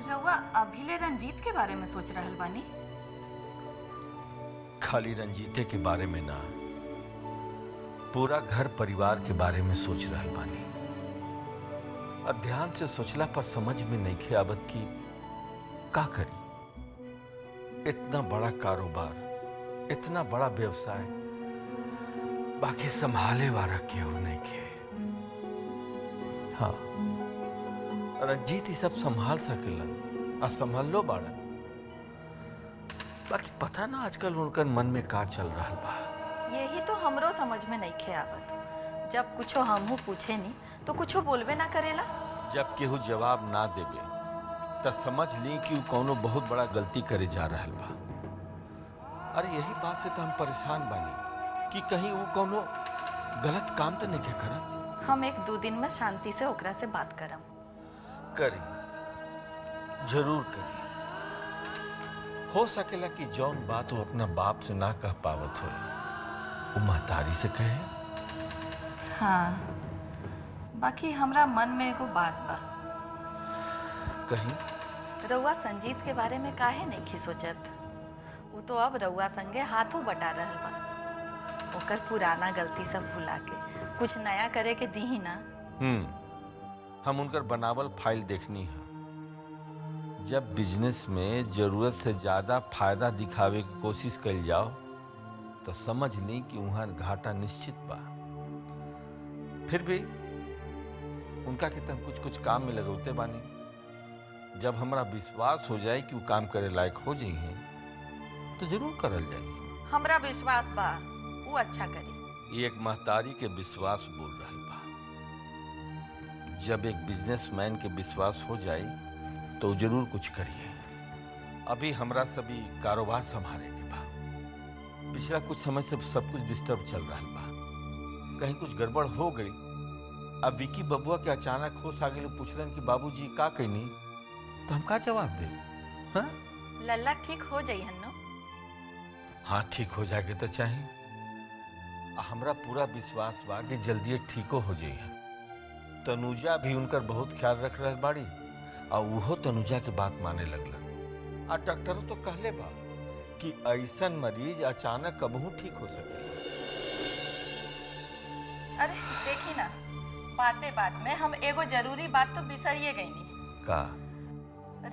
रउआ अभिले रंजीत के बारे में सोच रहल बानी? खाली रंजीते के बारे में ना, पूरा घर परिवार के बारे में सोच रहल बानी। ध्यान से सोचला पर समझ में नहीं आवत कि का करी। इतना बड़ा कारोबार, इतना बड़ा व्यवसाय, बाकी संभाले वाला केहू नहीं के। हाँ, रंजीत ही सब संभाल सकेलन और संभालो बाड़न। बाकी पता ना आजकल उनकर मन में का चल रहा बा। यही तो हमरो समझ में नहीं आवत। जब कुछो हमहू पूछे नी तो कुछो बोलबे ना करेला। जब केहू जवाब ना देवे त समझ ली कि वो कौनो बहुत बड़ा गलती करे जा रहा बा। अरे यही बात से तो हम परेशान बानी कि कहीं वो कौनो गलत काम तो नहीं करत। हम 1-2 दिन में शांति से ओकरा से बात करम। करी, जरूर करी। हो सकेला कि जौन बात वो अपना बाप से ना कह पावत हो वो महतारी से कहे। हाँ, बाकी हमरा मन में एगो बात बा। कहीं रउआ संजीत के बारे में काहे नहीं सोचत? वो तो अब रउआ संगे हाथों बटा रहल बा। ओकर पुराना गलती सब भुला के कुछ नया करे के दी ही ना। हम उनकर बनावल फाइल देखनी है। जब बिजनेस में जरूरत से ज्यादा फायदा दिखावे की कोशिश कल जाओ तो समझ ली कि वहां घाटा निश्चित बा। फिर भी उनका कितना कुछ कुछ काम में लगौते बानी। जब हमारा विश्वास हो जाए कि वो काम करे लायक हो जाइए तो जरूर करल जाए। हमरा विश्वास बा वो अच्छा करी। ये एक महतारी के विश्वास बोल रहा बा। जब एक बिजनेसमैन के विश्वास हो जाए तो जरूर कुछ करिए। अभी हमरा सभी कारोबार संभाले के बा। पिछला कुछ समय से सब कुछ डिस्टर्ब चल रहा बा। कहीं कुछ गड़बड़ हो गई। अब विकी बबुआ के अचानक होश आ गई, पूछलन कि बाबूजी का कहनी, तो हम का जवाब दे? हाँ, लल्ला ठीक हो जाई हन्नो। हाँ, ठीक हो जाएगा तो चाहिए। हमरा पूरा विश्वास बा कि जल्दी ठीको हो जाइए। तनुजा भी उनकर बहुत ख्याल रख रहा बाड़ी और वो तनुजा के बात माने लगलन। आ डॉक्टरों तो कहले बा कि ऐसन मरीज अचानक कबहू ठीक हो सके। अरे देखी ना, बातें बात में हम एगो जरूरी बात तो बिसरिए गई नी। का?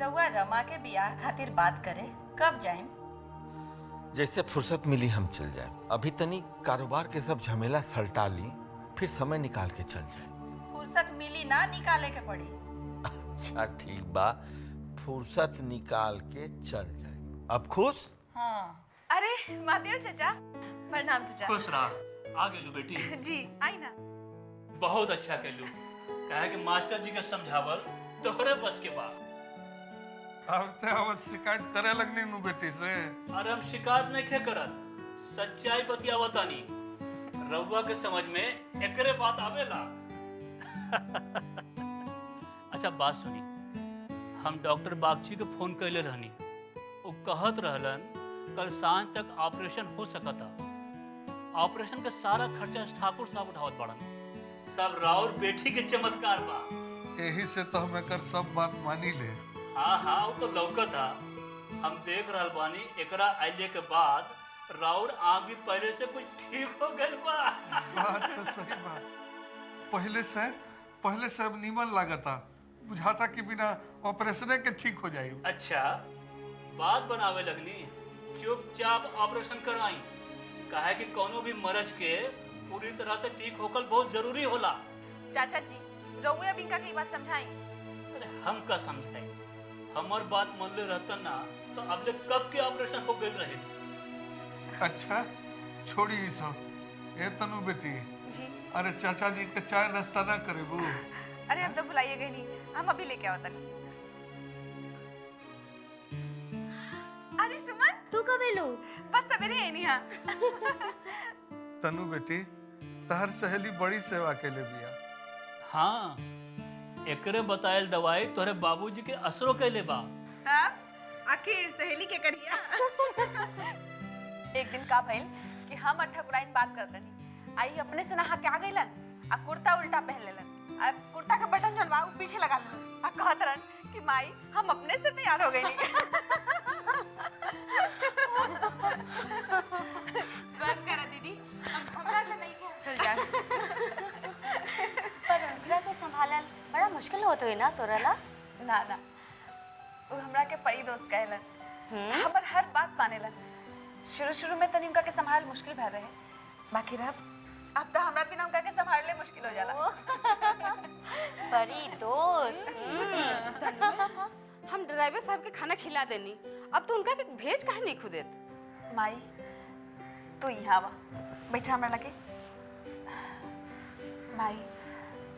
रउआ रमा के बियाह खातिर बात करे कब जाएम? जैसे फुर्सत मिली हम चल जाए। अभी तनी कारोबार के सब झमेला सलटा ली, फिर समय निकाल के चल जाए। फुर्सत मिली ना, निकाले के पड़ी। अच्छा ठीक बा, फुर्सत निकाल के चल जाए। अब खुश? हाँ। अरे महादेव चाचा, प्रणाम चाचा। खुश रहा। आ गेलू बेटी। जी आई ना। बहुत अच्छा केलू। कहे कि मास्टर जी के समझावल तोहरे बस के बा। अब तो शिकायत करे लगनी नु बेटी से। अरे हम शिकायत नहीं थे करत, सच्चाई बतियावतानी। रउआ के समझ में एकरे बात आवेला। अच्छा बात सुनी, हम डॉक्टर बागची के फोन कैले रहनी। वो कहत रहलन कल सांझ तक ऑपरेशन हो सकता। ऑपरेशन का सारा खर्चा ठाकुर साहब उठावत बड़न। सब राउर बेटी के चमत्कार बा। यही से तो हम एकर सब बात मानी ले। हाँ हाँ, वो तो लौकत था। हम देख रहल बानी एकरा आइले के बाद राउर आँख भी पहले से कुछ ठीक हो गइल बा। बात तो सही बात। पहले से अब नीमन लागता। बुझाता कि बिना ऑपरेशन के ठीक हो जाए। अच्छा बात बनावे लगनी, चुपचाप ऑपरेशन करवाई। कहे कि कोनो भी मरीज के पूरी तरह से ठीक होकर बहुत जरूरी होला। चाचा जी रउआ बिंका की बात समझाई। अरे हम का समझाई, हमार बात मान ले रहता ना तो अब ले कब के ऑपरेशन हो गए रहे। अच्छा छोड़ी ये सब। ए तनु बेटी, जी अरे चाचा जी के चाय नाश्ता ना करेबू? अरे हम तो भुलाइए गए नहीं, हम अभी लेके आओ तनी। अरे सुमन तू कब एलू? बस सवेरे आई नहीं। हाँ तनु बेटी, तहर सहेली बड़ी सेवा के ले बिया। हाँ, एकरे बतायल दवाई तोहरे बाबूजी के असरो कैले बा। आखिर सहेली के करिया। एक दिन का भइल कि हम ठकुराइन बात करत रही। आई अपने से नहा के आ गइलन आ कुर्ता उल्टा पहन लेलन। आ कुर्ता का बटन जौन बा उ पीछे लगा लेलन। आ कहत रहन कि माई हम अपने से तैयार हो गए नहीं। बस करा दीदी, अब हमरा से नहीं है। चल जा। पर उनकरा के संभालल बड़ा मुश्किल होत हुई ना तोरा ला? ना ना, वो हमरा के परी दोस्त कहलन, हमर हर बात मानेलन। शुरू में तनी उनका के संभाल मुश्किल भर रहे, बाकी अब तो हमरा बिना उनका के संभालले मुश्किल हो जाला। बड़ी दोस्त। हम ड्राइवर साहब के खाना खिला देनी, अब तो उनका के भेज काहे नहीं खुदेत? माई तू यहाँ आवा, बैठा हमरा लगे। माई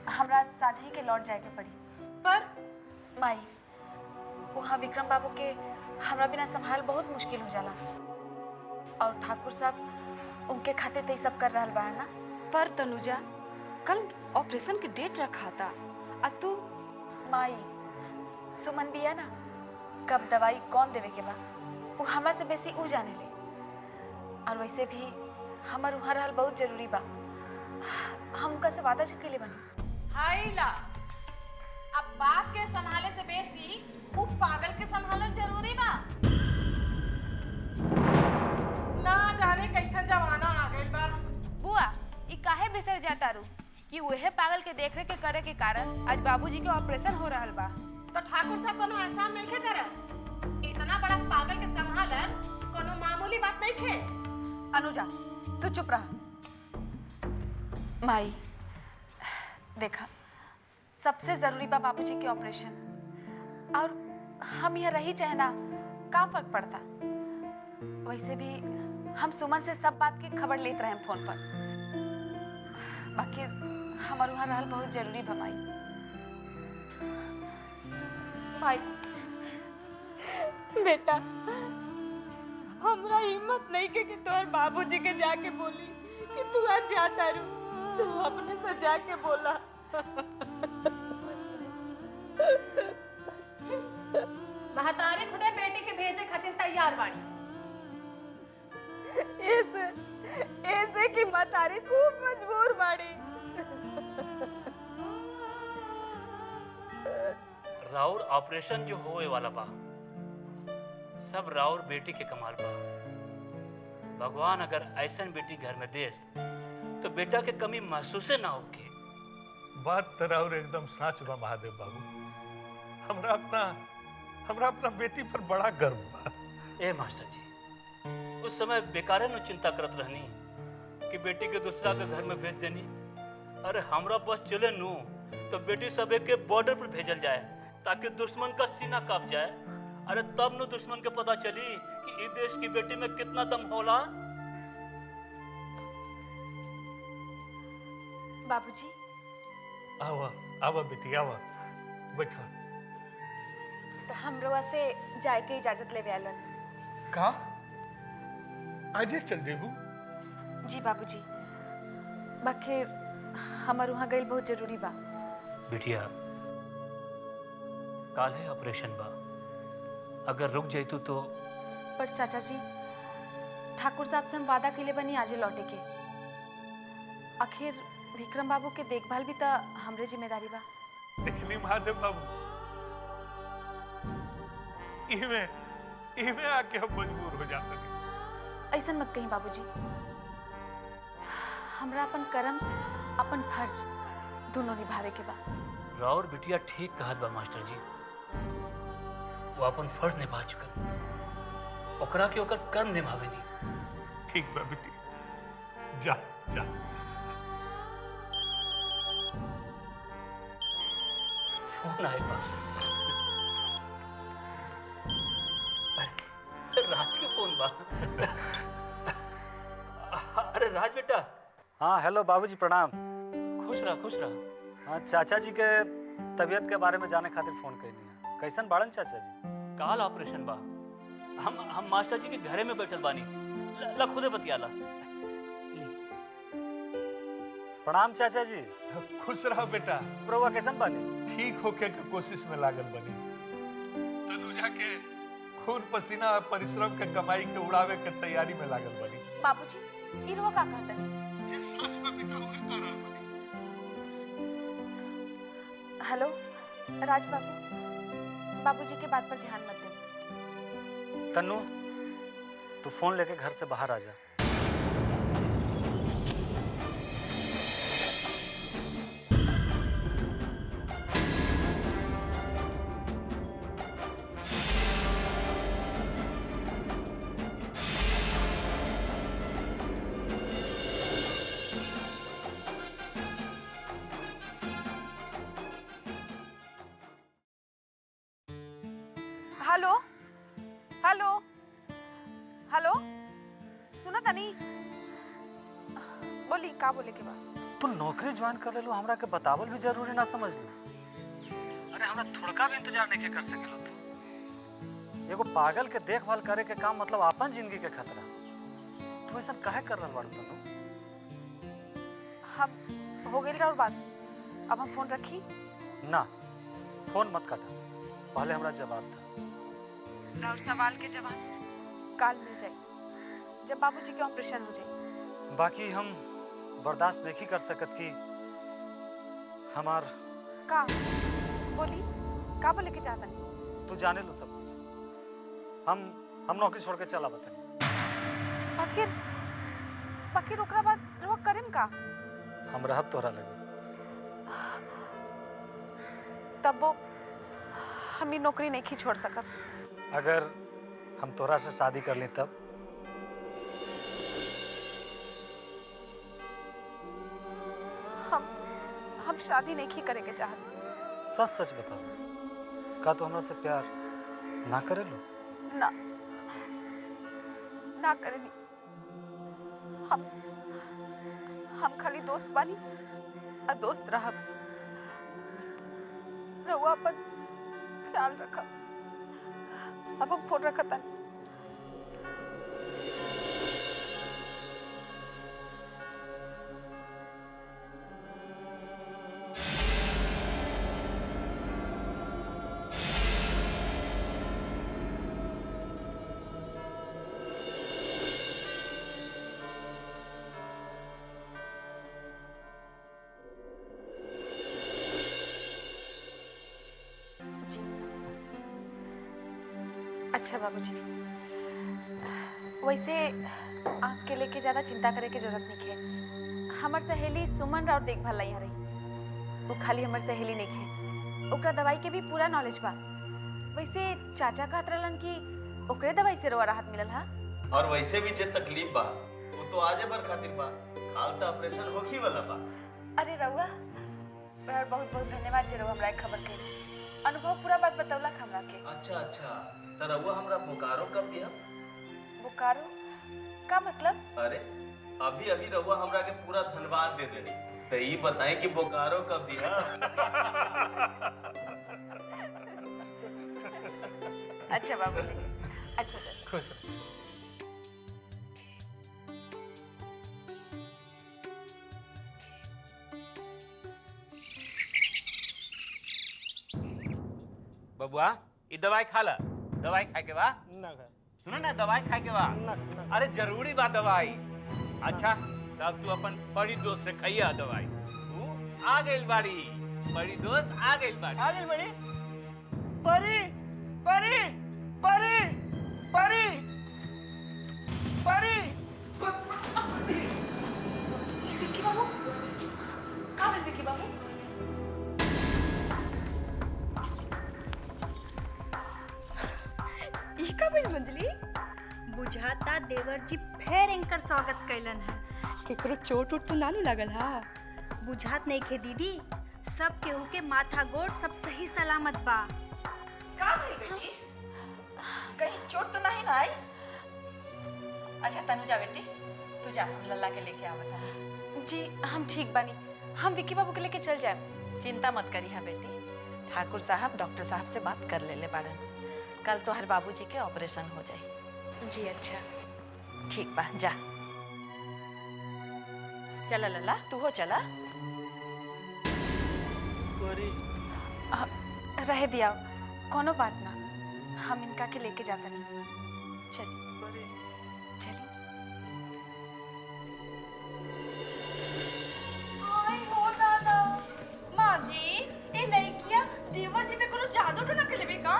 हमरा साझा ही के लौट जाए के पड़ी। पर माई वहाँ विक्रम बाबू के हमरा बिना संभाल बहुत मुश्किल हो जाला, और ठाकुर साहब उनके खाते ते सब कर रहल बा ना। पर तनुजा, कल ऑपरेशन की डेट रखा था, आ तू? माई सुमन भी है ना, कब दवाई कौन देवे के बा वो हमरा से बेसी ऊ जाने ले, और वैसे भी हमर वहाँ रहल बहुत जरूरी बा। हम उनका से वादा के लिए बनी। हाय ला, अब बाप के संभाले से बेसी वो पागल के संभालल जरूरी बा। ना जाने कैसा जमाना आ गइल बा। बुआ ई काहे बिसर जाता रू कि वहे पागल के देखरेख के करे के कारण आज बाबूजी के ऑपरेशन हो रहल बा। तो ठाकुर साहब कोनो एहसान नहीं थे करत। इतना बड़ा पागल के संभालल कोनो मामूली बात नहीं थे। अनुजा तू चुप रहा। माई देखा, सबसे जरूरी बा बाबूजी के ऑपरेशन, और हम यहाँ रही चाहे ना, का फर्क पड़ता। वैसे भी हम सुमन से सब बात की खबर लेते रहे फोन पर, बाकी हमारे वहाँ रहल बहुत जरूरी बा माई। माई बेटा, हमरा हिम्मत नहीं के कि तोहर बाबूजी के जाके बोली कि तू आज जाता रू। तू अपने से जाके बोला। महतारी खुदे बेटी के भेजे खातिर तैयार बाड़ी। ऐसे कि महतारी खूब मजबूर बाड़ी। राउर ऑपरेशन जो होए वाला बा, सब राउर बेटी के कमाल बा। भगवान अगर ऐसन बेटी घर में देस तो बेटा के कमी महसूस ना होके। बात तरा और एकदम सच बा महादेव बाबू। हमरा अपना बेटी पर बड़ा गर्व बा। ए मास्टर जी, उस समय बेकारे न चिंता करत रहनी कि बेटी के दूसरा के घर में भेज देनी। अरे हमरा बस चले नू तो बेटी सब के बॉर्डर पर भेजल जाए ताकि दुश्मन का सीना कांप जाए। अरे तब न दुश्मन के पता चली कि इस देश की बेटी में कितना दम होला। बाबूजी आवा बेटी आवा, बैठा। तो हम रोआ से जाए के इजाजत लेवे आलन। का आजे चल जेबू? जी बाबूजी, बाकी हमार वहाँ गइल बहुत जरूरी बा। बिटिया, काल है ऑपरेशन बा, अगर रुक जाइतू तो। पर चाचा जी, ठाकुर साहब से हम वादा के बनी आजे लौटे के। आखिर विक्रम बाबू के देखभाल भी तो हमरे जिम्मेदारी बा। देखनी महादेव बाबू, इमे आके हम मजबूर हो जाते हैं। ऐसा मत कहीं बाबूजी, हमरा अपन कर्म अपन फर्ज दोनों निभावे के बा। राउर बिटिया ठीक कहत बा मास्टर जी, वो अपन फर्ज निभा चुका, ओकरा के ओकर कर्म निभावे दी। ठीक बा बेटी, जा जा। फोन आए बा। अरे राज के फोन बा। अरे राज बेटा। हाँ हेलो बाबूजी, प्रणाम। खुश रहा। हाँ, चाचा जी के तबीयत के बारे में जाने खातिर फोन कैली है। कैसन बाड़न चाचा जी? काल ऑपरेशन बा, हम मास्टर जी के घरे में बैठल बानी। ला खुदे बतियाला। प्रणाम चाचा जी। खुश रहो बेटा। प्रभुआ कैसन बानी? ठीक होके के कोशिश में लागल बनी। तनुजा के खून पसीना और परिश्रम के कमाई के उड़ावे के तैयारी में लागल बनी। बाबूजी, ई रोआ का कहता है? जे सास में बेटा होके कर रहल बनी। हेलो राज बाबू, बाबूजी के बात पर ध्यान मत दे। तन्नू, तू फोन लेके घर से बाहर आ जा। हेलो हेलो हेलो, सुना तनी? बोली का बोले के बा? तू नौकरी ज्वाइन कर ले लो, हमरा के बतावल भी जरूरी ना समझ लो। अरे हमरा थोड़का भी इंतजार नहीं कर सकेलो तू। एगो पागल के देखभाल करे के काम मतलब अपन जिंदगी के खतरा। तू ऐसा काहे कर रहल बाड़ू तन्नू? हम हो गई और बात, अब हम फोन रखी? ना, फोन मत काटा, पहले हमरा जवाब था। और सवाल के जवाब काल मिल जाए जब बाबूजी के ऑपरेशन हो जाए। बाकी हम बर्दाश्त नहीं कर सकत कि हमार का बोली, का बोले के चाहता नहीं? तू जाने लो सब कुछ। हम नौकरी छोड़ के चला बतानी। बाकी ओकरा बाद रहो करेम का? हम रहब तोहरा लगे। तब वो हम ही नौकरी नहीं छोड़ सकत। अगर हम तोहरा से शादी कर ली तब? हम शादी नहीं करे के चाहत। सच सच बताओ, का तू हमरा से प्यार ना करे लो? ना करे नहीं। हम खाली दोस्त बानी और दोस्त रहब। रहुआ अपन ख्याल रखब। अब हम फोन रखता। अच्छा बाबूजी, वैसे आँख के लेके ज्यादा चिंता करे के जरूरत नहीं है। हमार सहेली सुमन और देखभाल यहाँ रही। वो खाली हमार सहेली नहीं है, ओकरा दवाई के भी पूरा नॉलेज बा। वैसे चाचा कहत रहलन कि ओकरे दवाई से रोआ राहत मिलल हा। और वैसे भी जे तकलीफ बा वो तो आजे बर खातिर बा, हाल तो ऑपरेशन होखी वाला बा। अरे रउआ बहुत बहुत धन्यवाद जे रउआ हमरा खबर कइली। अनुभव पूरा बात बतौला हमरा के। अच्छा, त रउआ हमरा बोकारो कब दिया? बोकारो का मतलब? अरे अभी रउआ हमरा के पूरा धन्यवाद दे देनी, तो ये बताएं कि बोकारो कब दिया? अच्छा बाबूजी, अच्छा खुश। बबुआ, ये दवाई खा ला। दवाई खाए के बा? ना। सुनो ना, दवाई खाए के बा? अरे जरूरी बा दवाई। अच्छा, तब तू अपन बड़ी दोस्त से खाइया दवाई। तू आ गइल बाड़ी, बड़ी दोस्त आ गइल बाड़ी। आ गइल बाड़ी? परी परी परी परी परी विक्की बाबू, का भेल विक्की बाबू? ई का भेल मंजली? बुझाता देवर जी फेर इनकर स्वागत कैलन है। केकरो चोट उट तो नानू लागल हा? बुझात नहीं खे दीदी, सब केहू के माथा गोड़ सब सही सलामत बा। का भाई बेटी, कहीं चोट तो नहीं ना आई? अच्छा तनुजा बेटी, तू जा, हम लल्ला के लेके आवता। जी हम ठीक बानी, हम विक्की बाबू के लेके चल जाए। चिंता मत करी है बेटी, ठाकुर साहब डॉक्टर साहब से बात कर ले बाड़न। कल तो हर बाबूजी के ऑपरेशन हो जाए। जी अच्छा, ठीक बा, जा। चला लल्ला, तू हो चला। रह दिया, कोनो बात ना, हम इनका के लेके जाता नहीं। चलिए चलिए। आई हो दादा, माँ जी, ए लइकिया देवर जी पे कोनो जादू टोना के लेबे का?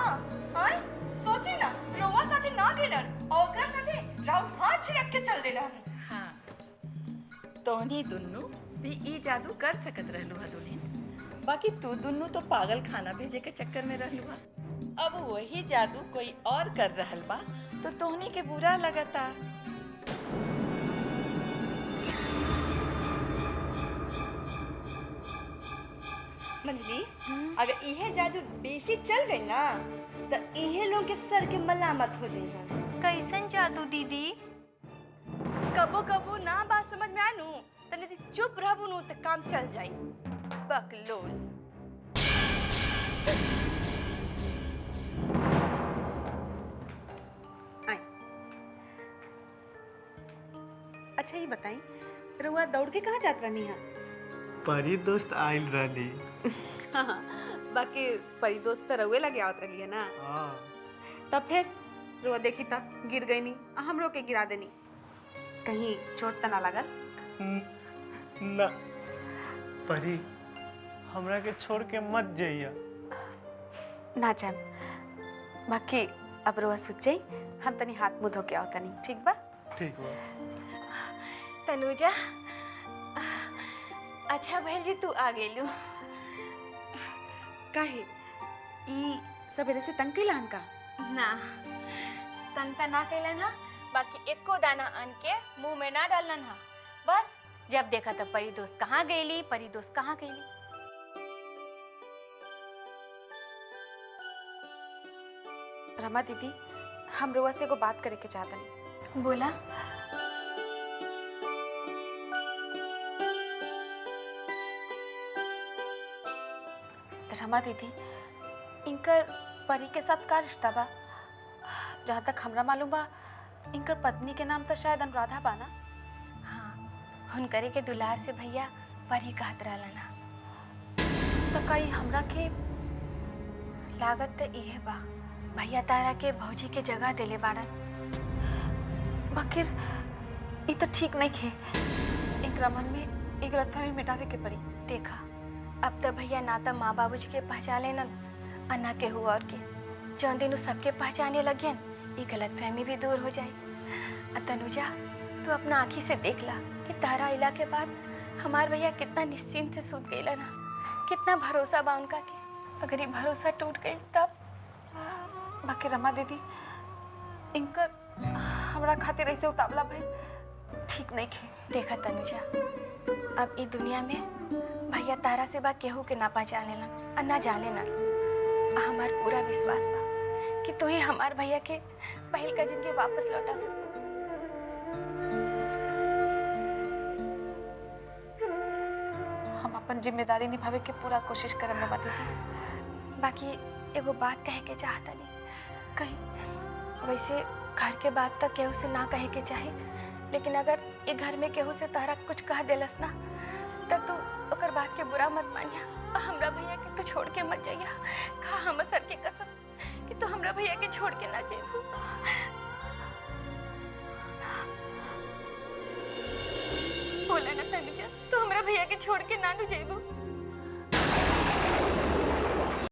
गइलन और ओकरा साथे राउर हाथ छिड़क के चल देलन। हाँ, तोहनी दुन्नू भी ई जादू कर सकत रहलू हा दुल्हन। बाकी तू दुन्नू तो पागल खाना भेजे के चक्कर में रहलू हा। अब वही जादू कोई और कर रहल बा तो तोहनी के बुरा लगता। मंजली, अगर इहे जादू बेसी चल गई ना तो इहे लोग के सर के मलामत हो जाई। कैसन जादू दीदी? कबो कबो ना बात समझ में आनू तो नहीं चुप रहबू नु तो काम चल जाई। बकलोल। अच्छा ये बताई, रउआ दौड़ के कहाँ जात रहनी है? परी दोस्त आइल रहली। हाँ, बाकी परी दोस्त तो रउए लगे आवत रही है ना। हाँ। तब फिर रउआ देखी तब गिर गई नी, हम लोग के गिरा देनी। कहीं चोट तो ना लगल? ना परी, हमरा के छोड़ के मत जाइया। ना जान, बाकी अब रउआ सोच जाई, हम तनी हाथ मुंह धो के आओ तनी, ठीक बा? ठीक बा। तनुजा, अच्छा बहन जी तू आ गेलू। काहे? ई सवेरे से तंग कैलान का? ना, तंग त ना कैलन हा, बाकी एको दाना अन्न के मुंह में ना डालन हा। बस जब देखा तब परी दोस्त कहाँ गईली, परी दोस्त कहाँ गईली। रमा दीदी, हम रउआ से एगो बात करे के चाहतनी। बोला। रमा दीदी, इनकर परी के साथ का रिश्ता बा? जहाँ तक हमरा मालूम बा, इनकर पत्नी के नाम तो शायद अनुराधा बा ना? हाँ, हुनकरे के दुलार से भैया परी कहत रहलन हा। तो कई हमरा के लागत तो इहे बा, भैया तारा के भौजी के जगह देले बाड़न। बकिर ई तो ठीक नहीं खे। इनकरा मन में एक गलतफहमी मिटावे के पड़ी। देखा, अब तो भैया ना तो माँ बाबूजी के पहचान लेनन और ना केहू और के। जौन दिन सबके पहचाने लगियन, ये गलतफहमी भी दूर हो जाए। तनुजा, तू अपना आँखी से देख ला कि तारा इला के बाद हमार भैया कितना निश्चिंत से सूत गईला ना, कितना भरोसा बा उनका के। अगर ये भरोसा टूट गई तब? बाकी रमा दीदी, इनकर हमरा खातिर ऐसे उतावला भइल ठीक नहीं खे। देखा तनुजा, अब इस दुनिया में भैया तारा से बा केहू के ना पहचान लेलन और ना जाने ना। हमार पूरा विश्वास बा कि तू ही हमार भैया के पहल का जिंदगी वापस लौटा सकू। हम अपन जिम्मेदारी निभावे के पूरा कोशिश करब रमा दीदी। बाकी एगो बात कहे के चाहता नहीं। कहीं वैसे घर के बात तक केहू से ना कहे के चाहे, लेकिन अगर ये घर में केहू से तारा कुछ कह देलस ना तब तू ओकर बात के बुरा मत मानिया। हमरा भैया के तू छोड़ के मत जाइया। खा हम सर के कसम कि तू हमरा भैया के छोड़ के ना जेबू। बोला ना तनुजा, तू हमरा भैया के छोड़ के ना जेबू।